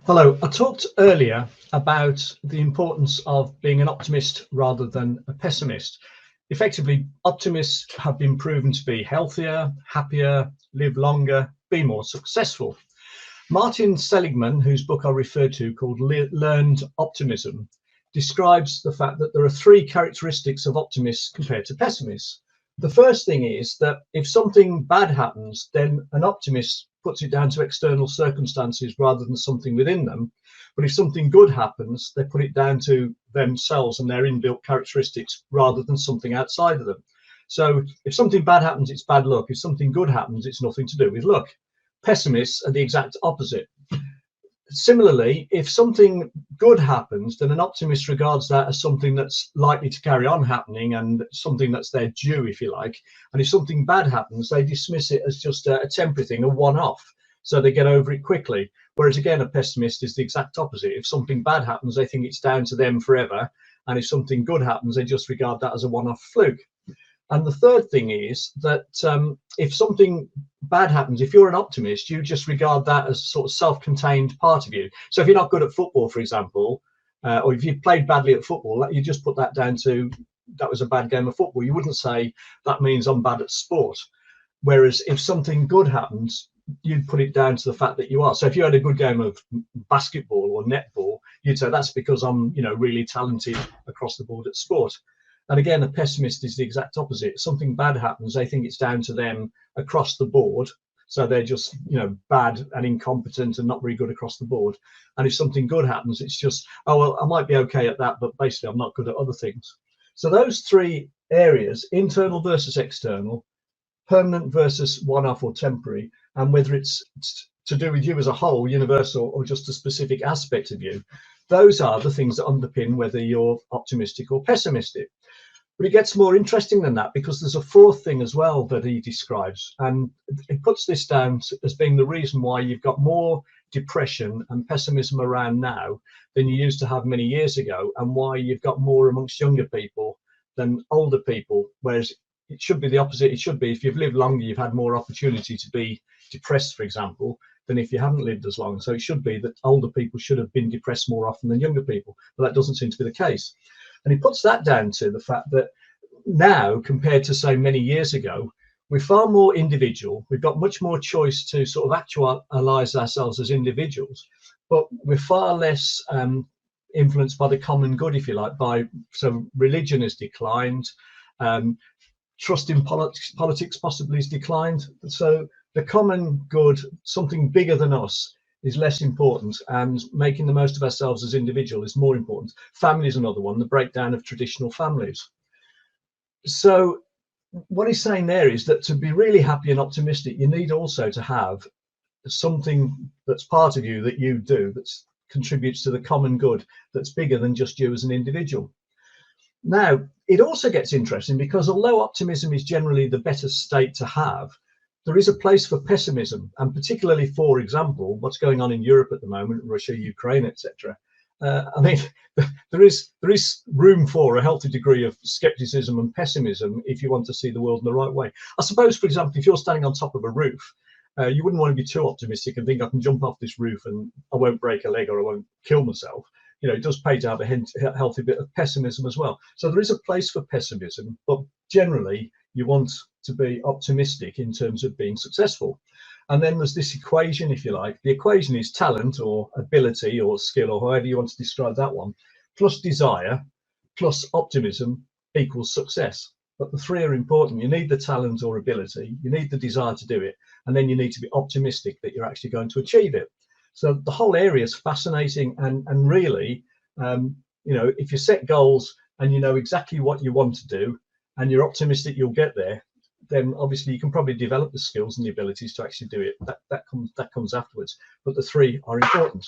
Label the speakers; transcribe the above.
Speaker 1: Hello, I talked earlier about the importance of being an optimist rather than a pessimist. Effectively, optimists have been proven to be healthier, happier, live longer, be more successful. Martin Seligman, whose book I referred to called Learned Optimism, describes the fact that there are three characteristics of optimists compared to pessimists. The first thing is that if something bad happens, then an optimist puts it down to external circumstances rather than something within them. But if something good happens, they put it down to themselves and their inbuilt characteristics rather than something outside of them. So if something bad happens, it's bad luck. If something good happens, it's nothing to do with luck. Pessimists are the exact opposite. Similarly, if something good happens, then an optimist regards that as something that's likely to carry on happening and something that's their due, if you like. And if something bad happens, they dismiss it as just a temporary thing, a one-off. So they get over it quickly. Whereas again, a pessimist is the exact opposite. If something bad happens, they think it's down to them forever. And if something good happens, they just regard that as a one-off fluke. And the third thing is that if something bad happens, if you're an optimist, you just regard that as sort of self-contained part of you. So if you're not good at football, for example, or if you played badly at football, you just put that down to that was a bad game of football. You wouldn't say that means I'm bad at sport. Whereas if something good happens, you'd put it down to the fact that you are. So if you had a good game of basketball or netball, you'd say that's because I'm, really talented across the board at sport. And again, a pessimist is the exact opposite. Something bad happens, they think it's down to them across the board. So they're just, bad and incompetent and not very good across the board. And if something good happens, it's just, oh, well, I might be okay at that, but basically I'm not good at other things. So those three areas, internal versus external, permanent versus one-off or temporary, and whether it's to do with you as a whole, universal, or just a specific aspect of you, those are the things that underpin whether you're optimistic or pessimistic. But it gets more interesting than that, because there's a fourth thing as well that he describes, and it puts this down as being the reason why you've got more depression and pessimism around now than you used to have many years ago, and why you've got more amongst younger people than older people, whereas it should be the opposite. It should be if you've lived longer, you've had more opportunity to be depressed, for example, than if you haven't lived as long. So it should be that older people should have been depressed more often than younger people, but that doesn't seem to be the case. And he puts that down to the fact that now, compared to say many years ago, we're far more individual. We've got much more choice to sort of actualize ourselves as individuals, but we're far less influenced by the common good, if you like. So religion has declined, trust in politics possibly has declined. So the common good, something bigger than us, is less important, and making the most of ourselves as individuals is more important. Family is another one, the breakdown of traditional families. So what he's saying there is that to be really happy and optimistic, you need also to have something that's part of you that you do that contributes to the common good, that's bigger than just you as an individual. Now, it also gets interesting because although optimism is generally the better state to have, there is a place for pessimism, and particularly, for example, what's going on in Europe at the moment, Russia, Ukraine, etc. There is room for a healthy degree of skepticism and pessimism if you want to see the world in the right way. I suppose, for example, if you're standing on top of a roof, you wouldn't want to be too optimistic and think I can jump off this roof and I won't break a leg or I won't kill myself. It does pay to have a healthy bit of pessimism as well. So there is a place for pessimism, but generally you want to be optimistic in terms of being successful. And then there's this equation, if you like. The equation is talent or ability or skill, or however you want to describe that one, plus desire, plus optimism equals success. But the three are important. You need the talent or ability, you need the desire to do it, and then you need to be optimistic that you're actually going to achieve it. So the whole area is fascinating, and really, if you set goals and you know exactly what you want to do, and you're optimistic you'll get there, then obviously you can probably develop the skills and the abilities to actually do it. That comes afterwards. But the three are important.